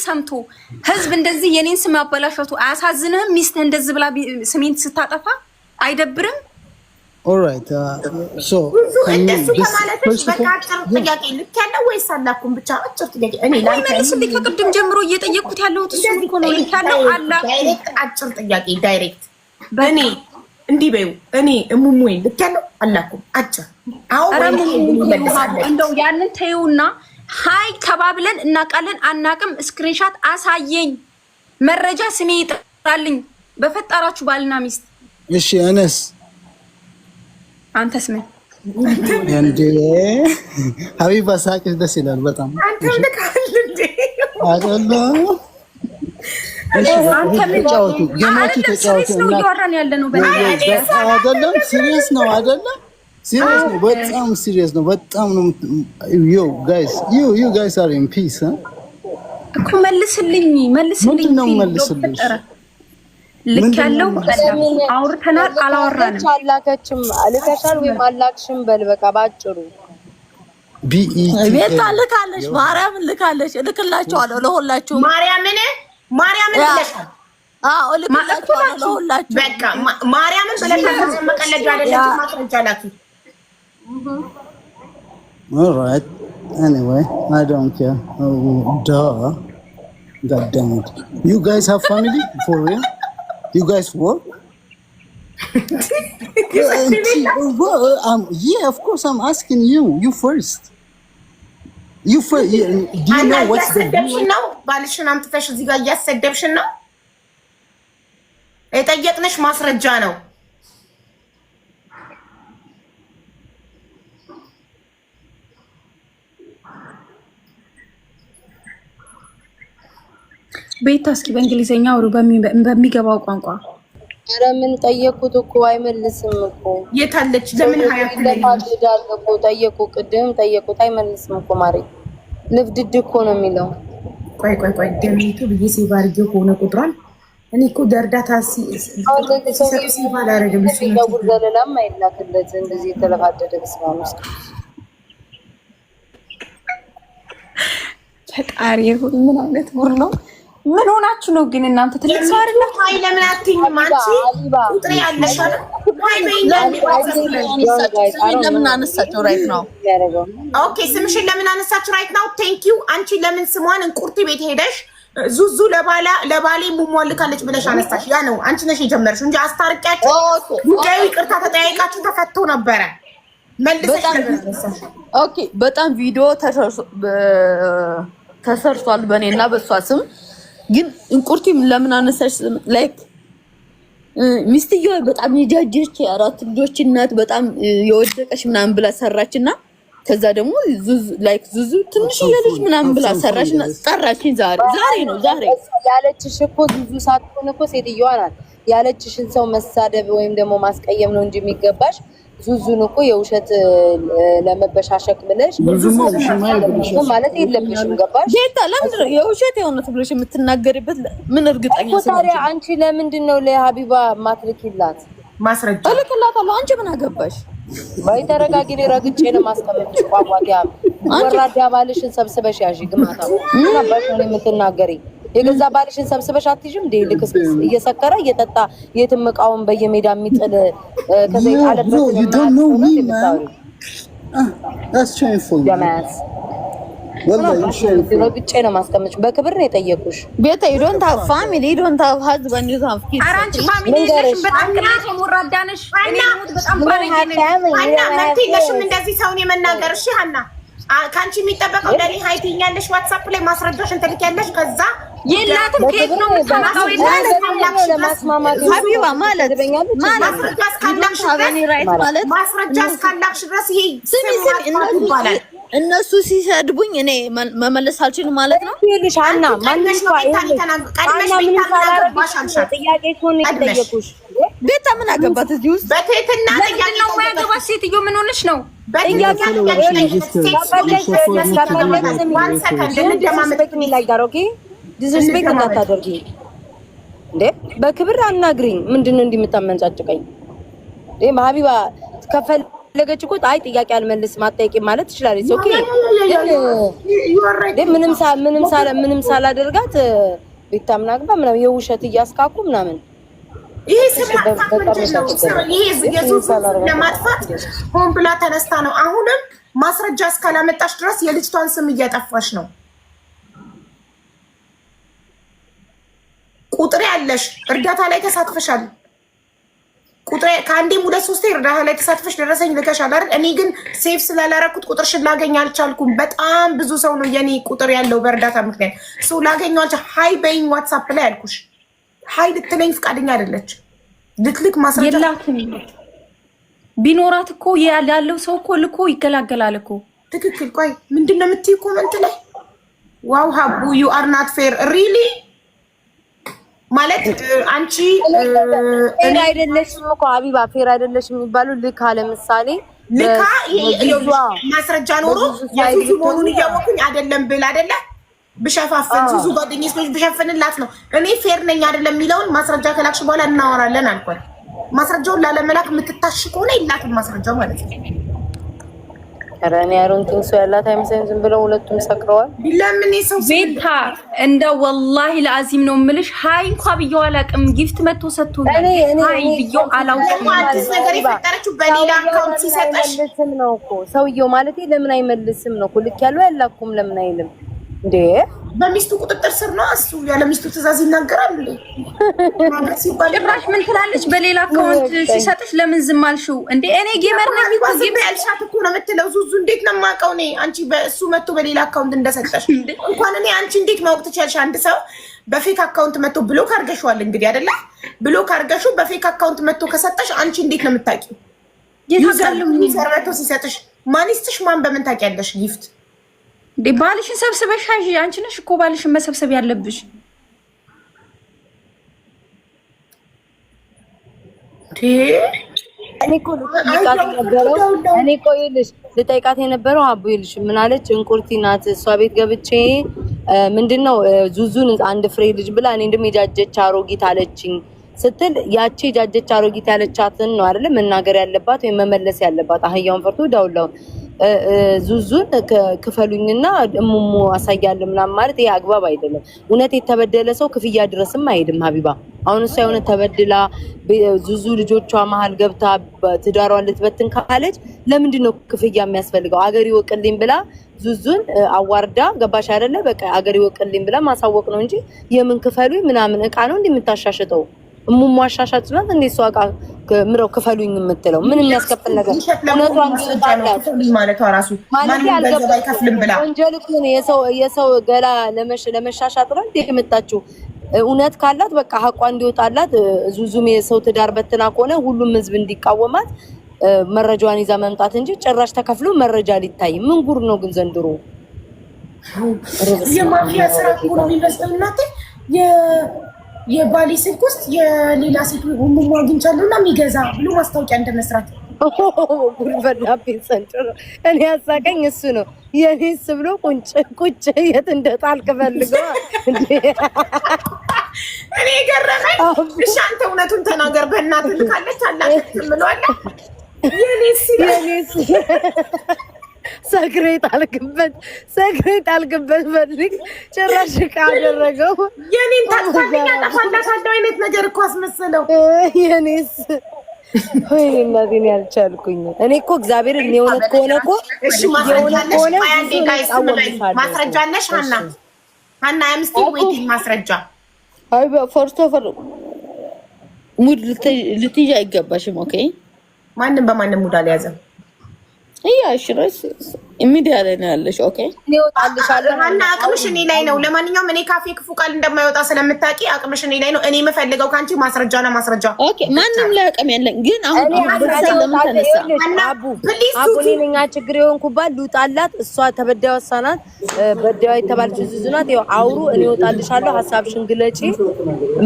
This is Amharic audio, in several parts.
ሰምቶ ህዝብ እንደዚህ የኔን ስም ያበላሸቱ አያሳዝንህም? ሚስትህ እንደዚህ ብላ ስሜን ስታጠፋ አይደብርም? ኦልራይት ሶ እንደሱ ከማለትሽ በቃ አጭር ጥያቄ ልክ ያለው ወይስ አላኩም? ብቻ አጭር ጥያቄ እኔ መልስልኝ። ከቅድም ጀምሮ እየጠየቅኩት ያለሁት እሱ እኮ ነው። ልክ ያለው አላኩም። ዳይሬክት አጭር ጥያቄ ዳይሬክት በእኔ እንዲህ በይው። እኔ እሙሙኝ ልክ ያለው አላኩም አጭር። አሁን እንደው ያንን ተይውና ሃይ ተባብለን እናቃለን አናቅም። ስክሪንሻት አሳየኝ፣ መረጃ ስሜ ይጥራልኝ በፈጠራችሁ ባልና ሚስት። እሺ አነስ አንተስ ምን እንዴ? ሀቢባ ሳቅሽ ደስ ይላል በጣም አንተም ልካል እንዴ? አይደለ? እሺ አንተ ምን ተጫወቱ፣ ጌማችሁ ተጫወቱ እና እያወራን ያለ ነው። አይደለም ሲሪየስ ነው አይደለ? ሲሪየስ ነው፣ በጣም ሲሪየስ ነው። በጣም ነው ዩ ጋይስ አር ኢን ፒስ እኮ መልስልኝ። ነው መልስልኝ። ልክ ያለው አውርተናል አላወራንም። አላከችም አልከሻል ወይ ማላክሽም በል በቃ ባጭሩ ቤት ልካለሽ፣ ማርያምን ልካለሽ። እልክላችኋለሁ ለሁላችሁ። ማርያምን ልለሻል። አዎ እልክላችኋለሁ ለሁላችሁ። በቃ ማርያምን ብለሻል። መቀለጃ አይደለም፣ ማስረጃ ላኪ። ኦልራይት ኤኒዌይ አይ ዶንት ኬር God damn it. You guys have family for real? You guys work? Yeah, of course I'm asking you. You first. Do you know what's the deal? ነው ባልሽን አምጥተሽ እዚህ ጋር እያሰደብሽን ነው። የጠየቅንሽ ማስረጃ ነው። ቤታ እስኪ በእንግሊዘኛ አውሩ በሚገባው ቋንቋ። ኧረ ምን ጠየቁት እኮ አይመልስም እኮ። የታለች ለምን ሀያት እኮ ጠየቁ፣ ቅድም ጠየቁት አይመልስም እኮ ማሪ። ልብድድ እኮ ነው የሚለው። ቆይ ደምቱ ብዬ ሲባርጌው ሆነ ቁጥሯን እኔ እኮ ደርዳታ ሲባል አረግም ሲያጉር ዘለላም አይላክለት እንደዚህ የተለፋደደ በስማም ውስጥ ፈጣሪ ሆይ ምን አይነት ሙር ነው? ምን ሆናችሁ ነው ግን እናንተ? ትልቅ ሰው አይደለም? አይ ለምን አትይኝም አንቺ? ቁጥሬ ያለሽ አይደል? አይ ለምን አነሳቸው ራይት ነው? ኦኬ ስምሽን ለምን አነሳችሁ ራይት ነው? ቴንክ ዩ። አንቺ ለምን ስሟን እንቁርቲ ቤት ሄደሽ ዙዙ ለባሌ ሙሟልካለች ብለሽ አነሳሽ? ያ ነው አንቺ ነሽ የጀመርሽው እንጂ አስታርቂያችሁ ጉዳዩ ይቅርታ ተጠያይቃችሁ ተፈቶ ነበረ። መልሰሽ አነሳሽ። ኦኬ በጣም ቪዲዮ ተሰርቷል በእኔና በሷ ስም። ግን እንቁርቲም ለምን አነሳሽ? ላይክ ሚስትየዋ በጣም የጃጀች የአራት ልጆች እናት በጣም የወደቀች ምናምን ብላ ሰራችና ከዛ ደግሞ ዙዙ ትንሽ ልጅ ምናምን ብላ ሰራችና ጠራችኝ። ዛሬ ያለችሽ እኮ ዙዙ ሳትሆን እኮ ሴትዮዋ ናት። ያለችሽን ሰው መሳደብ ወይም ደግሞ ማስቀየም ነው እንጂ የሚገባሽ ዙዙን እኮ የውሸት ለመበሻሸቅ ብለሽ ማለት የለብሽም። ገባሽ? ጌታ ለምንድን ነው የውሸት የሆነት ብለሽ የምትናገሪበት? ምን እርግጠኛ ስለዚህ ታዲያ አንቺ ለምንድን ነው ለሀቢባ ማትልኪላት? ማስረጃ እልክላታለሁ። አንቺ ምን አገባሽ? ወይ ተረጋጊ። ረግጬ ነው ማስቀመጥሽ። ቋቋቲያ ወራዳ ባልሽን ሰብስበሽ ያዢ። ግማታ ምን አባሽ ነው የምትናገሪ? የገዛ ባልሽን ሰብስበሽ አትይዥም እንዴ? ልክስክስ እየሰከረ እየጠጣ የትም እቃውን በየሜዳ የሚጥል ከዘይ አለበት ነው። You don't know me, man. That's shameful. ጀማስ ረግጬ ነው ማስቀመጥሽ። በክብር ነው የጠየቁሽ። ቤታ you don't have family, you don't have husband, you don't have kids. ኧረ አንቺ ፋሚሊ ነሽ። በጣም ቅናት ወራዳ ነሽ። እኔ ሙት በጣም ባለጌ ነሽ። ሀና መብት የለሽም እንደዚህ ሰውን የመናገር። እሺ ሀና ከአንቺ የሚጠበቀው ለኔ ሀይቲኛለሽ ዋትስአፕ ላይ ማስረጃሽን ትልኪያለሽ። ከዛ የላትም ከየት ነው የምታመጣው? ሀቢባ ማለት ማስረጃ እስካላክሽ ድረስ ይሄ ይባላል። እነሱ ሲሰድቡኝ እኔ መመለስ አልችልም ማለት ነው። ይልሽ ሀና ማንሽ ቤታ ምን አገባት እዚህ ውስጥ? በትህትና ነው ያገባት ሴትዮ ምን ሆነሽ ነው? ዲስሪስፔክት እንዳታደርጊ እንዴ! በክብር አናግሪኝ። ምንድነው እንዲህ የምታመንጫጭቀኝ? ሀቢባ ከፈለገች እኮ አይ ጥያቄ አልመልስም አትጠይቂም ማለት ትችላለች። ኦኬ ግን ምንም ሳላደርጋት ቤታምና ግባ ምናምን የውሸት እያስካኩ ምናምን ይሄ ለማጥፋት ሆን ብላ ተነስታ ነው። አሁንም ማስረጃ እስካላመጣሽ ድረስ የልጅቷን ስም እያጠፋሽ ነው። ቁጥሬ ያለሽ እርዳታ ላይ ተሳትፈሻል። ቁጥሬ ከአንዴም 2-3 እርዳታ ላይ ተሳትፈሽ ደረሰኝ ልከሻል አይደል? እኔ ግን ሴፍ ስላላረኩት ቁጥርሽን ላገኝ አልቻልኩም። በጣም ብዙ ሰው ነው የኔ ቁጥር ያለው በእርዳታ ምክንያት ሰው ላገኘው አልቻልኩም። ሃይ በይኝ ዋትስአፕ ላይ አልኩሽ። ሃይ ልትለኝ ፍቃደኛ አይደለች። ልትልክ ማስረጃ የላትም። ቢኖራት እኮ ያለው ሰው እኮ ልኮ ይገላገላል እኮ። ትክክል። ቆይ ምንድነው የምትይው ኮመንት ላይ? ዋው ሀቡ ዩ አር ናት ፌር ሪሊ ማለት አንቺ እኔ አይደለሽም እኮ ሀቢባ ፌር አይደለሽም የሚባሉ ልካ ለምሳሌ ልካ ማስረጃ ኖሮ የዙዙ መሆኑን እያወኩኝ አይደለም ብል አይደለ ብሸፋፍን ዙዙ ጓደኛዬ ስለሽ ብሸፍንላት ነው እኔ ፌር ነኝ አይደለም የሚለውን ማስረጃ ከላክሽ በኋላ እናወራለን አልኳት። ማስረጃውን ላለመላክ የምትታሽ ከሆነ ይላክም ማስረጃው ማለት ነው። ረኔ አሮንቲን ሰው ያላት አይመስልም። ዝም ብለው ሁለቱም ሰክረዋል። ለምን ሰው ቤታ እንደ ወላሂ ለአዚም ነው የምልሽ። ሃይ እንኳን ብየው አላውቅም። ጊፍት መጥቶ ሰጥቶኛል። ሃይ ብየው አላውቅም። አዲስ ነገር የፈጠረችው በሌላ አካውንት ሲሰጥሽ ነው እኮ ሰውየው ማለት ለምን አይመልስም ነው እኮ ልክ ያለው ያላኩም ለምን አይልም እንዴ? በሚስቱ ቁጥጥር ስር ነው እሱ። ያለ ሚስቱ ትእዛዝ ይናገራል እንዴ? ጭራሽ ምን ትላለች? በሌላ አካውንት ሲሰጥሽ ለምን ዝም አልሽው እንዴ? እኔ ጌመር ነኝ እኮ ጌም ያልሻት እኮ ነው የምትለው። ዙዙ እንዴት ነው የማውቀው እኔ አንቺ በእሱ መጥቶ በሌላ አካውንት እንደሰጠሽ እንኳን እኔ አንቺ እንዴት ማወቅ ትችያለሽ? አንድ ሰው በፌክ አካውንት መጥቶ ብሎክ አድርገሽዋል እንግዲህ አይደለ? ብሎክ አድርገሽው በፌክ አካውንት መጥቶ ከሰጠሽ አንቺ እንዴት ነው የምታውቂው? ዩዘር መጥቶ ሲሰጥሽ ማን ይስጥሽ? ማን በምን ታውቂያለሽ? ጊፍት እንዴ ባልሽን ሰብስበሽ አንቺ ነሽ እኮ ባልሽን መሰብሰብ ያለብሽ። እኔ እኮ ይልሽ ልጠይቃት የነበረው አቡ ይልሽ ምን አለች? እንቁርቲ ናት እሷ ቤት ገብቼ ምንድነው ዙዙን አንድ ፍሬ ልጅ ብላ እኔ እንደሚጃጀች አሮጊት አለችኝ ስትል ያቺ ጃጀች አሮጊት ያለቻትን ነው አይደል መናገር ያለባት ወይ መመለስ ያለባት? አህያውን ፈርቶ ዳውላው ዙዙን ክፈሉኝና እሙሙ አሳያለሁ ምናምን ማለት ይሄ አግባብ አይደለም። እውነት የተበደለ ሰው ክፍያ ድረስም አይሄድም ሀቢባ። አሁን እሷ የሆነ ተበድላ ዙዙ ልጆቿ መሀል ገብታ ትዳሯን ልትበትን ካለች ለምንድን ነው ክፍያ የሚያስፈልገው? አገር ይወቅልኝ ብላ ዙዙን አዋርዳ ገባሽ አይደለ? በቃ አገር ይወቅልኝ ብላ ማሳወቅ ነው እንጂ የምን ክፈሉኝ ምናምን እቃ ነው እንደምታሻሽጠው እሙሙ አሻሻጭ ናት እንዴ? እሷ እቃ ምረው ክፈሉኝ የምትለው ምን የሚያስከፍል ነገር እውነቷን ማለት ራሱ ማንም ገንዘብ አይከፍልም ብላ ወንጀል እኮ ነው። የሰው ገላ ለመሻሻጥ ነው እንዴ የመጣችው? እውነት ካላት በቃ ሀቋ እንዲወጣላት ዙዙም የሰው ትዳር በትና ከሆነ ሁሉም ህዝብ እንዲቃወማት መረጃዋን ይዛ መምጣት እንጂ ጭራሽ ተከፍሎ መረጃ ሊታይ ምን ጉር ነው ግን ዘንድሮ? የማፊያ ስራ እኮ ነው የሚመስለው እናቴ። የባሌ ስልክ ውስጥ የሌላ ሴት ሁሉም አግኝቻለሁና የሚገዛ ብሎ ማስታወቂያ እንደመስራት ጉልበላቤት ሰንጭሮ እኔ ያሳቀኝ እሱ ነው። የኔስ ብሎ ቁጭ የት እንደጣልክ ፈልገው እኔ ገረመኝ። እሺ አንተ እውነቱን ተናገር በእናትህ ልካለች አላችሁ ትምለዋለህ። የኔስ ሰክሬት አልክበት ፈልግ ጭራሽ ዕቃ አደረገው። የኔን ታጥፋልኝ ያጠፋላታለሁ አይነት ነገር እኮ አስመሰለው። የኔስ ወይ እናቴን ያልቻልኩኝ እኔ እኮ እግዚአብሔር እኔ እውነት ከሆነ እኮ እሺ ማስረጃ አለሽ ሀና አምስቲ ወይቲንግ ማስረጃ አይ ፈርስት ኦፍ ኦል ሙድ ልትይዥ አይገባሽም። ኦኬ ማንም በማንም ሙድ አልያዘም። እሺ ሚዲያ ላይ ነው ያለሽ። ኦኬ እኔ ወጣልሻለሁ እና አቅምሽ እኔ ላይ ነው። ለማንኛውም እኔ ካፌ ክፉ ቃል እንደማይወጣ ስለምታውቂ አቅምሽ እኔ ላይ ነው። እኔ የምፈልገው ካንቺ ማስረጃና ማስረጃ። ኦኬ ማንም ላይ አቅም ያለኝ ግን አሁን ለምን ተነሳ? አቡ ነኛ ችግር የሆንኩባት ልውጣላት። እሷ ተበዳይ ወሳናት በዳይ የተባለችው ዙዙ ናት። ይኸው አውሩ። እኔ ወጣልሻለሁ። ሐሳብሽን ግለጪ።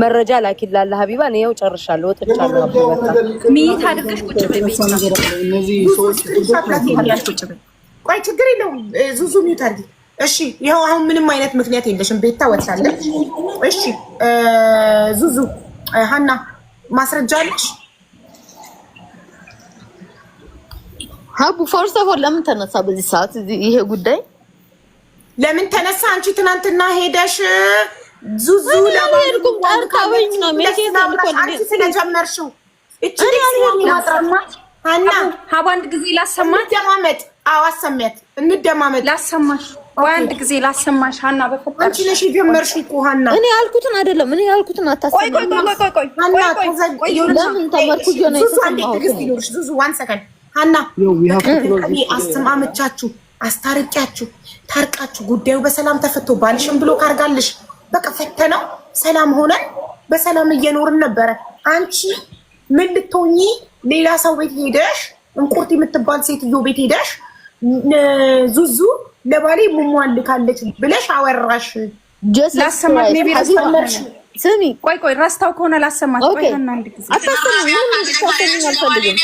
መረጃ ላኪላለ ሀቢባ። እኔ ያው ጨርሻለሁ። ወጥቻለሁ። አቡ በቃ ሚት አድርገሽ ቁጭ በይ። እነዚህ ሰዎች ቆይ ችግር የለውም። ዙዙ ሚውት አድርጊ። እሺ ይኸው አሁን ምንም አይነት ምክንያት የለሽም። ቤታ ወጣለች። እሺ ዙዙ ሀና ማስረጃ አለሽ? ሀቡ ፎርስ ኦፍ ኦል ለምን ተነሳ በዚህ ሰዓት ይሄ ጉዳይ ለምን ተነሳ? አንቺ ትናንትና ሄደሽ ዙዙ ለባልኩም ታርታወኝ ነው ሜሴጅ አንቺ ስለጀመርሽው እቺ አና ሀቡ አንድ ጊዜ ላሰማት እንደማመጥ አሰማት እንደማመጥ ላሰማሽ ወይ አንድ ጊዜ ላሰማሽ ሀና በፈጠረሽ አንቺ ነሽ የጀመርሽው እኮ ሀና እኔ ያልኩትን አይደለም እኔ ያልኩትን አታሰማኝ ቆይ ለምን ተመርኩጆ ነው የተሰማው ዙዙ ዋን ሰከንድ ሀና አስተማመቻችሁ አስታርቂያችሁ ታርቃችሁ ጉዳዩ በሰላም ተፈቶ ባልሽም ብሎ ካርጋልሽ በቃ ፈተነው ሰላም ሆነን በሰላም እየኖርን ነበረ። አንቺ ምን ልትሆኚ ሌላ ሰው ቤት ሄደሽ እንቁርት የምትባል ሴትዮ ቤት ሄደሽ ዙዙ ለባሌ ሙሟን ልካለች ብለሽ አወራሽ። ላሰማት ሜቢ ራስታውሽ ስሚ ቆይ ረስታው ከሆነ ላሰማት ቆይ ሀና አንድ ጊዜ አታሰማኝ ምን አልፈልግም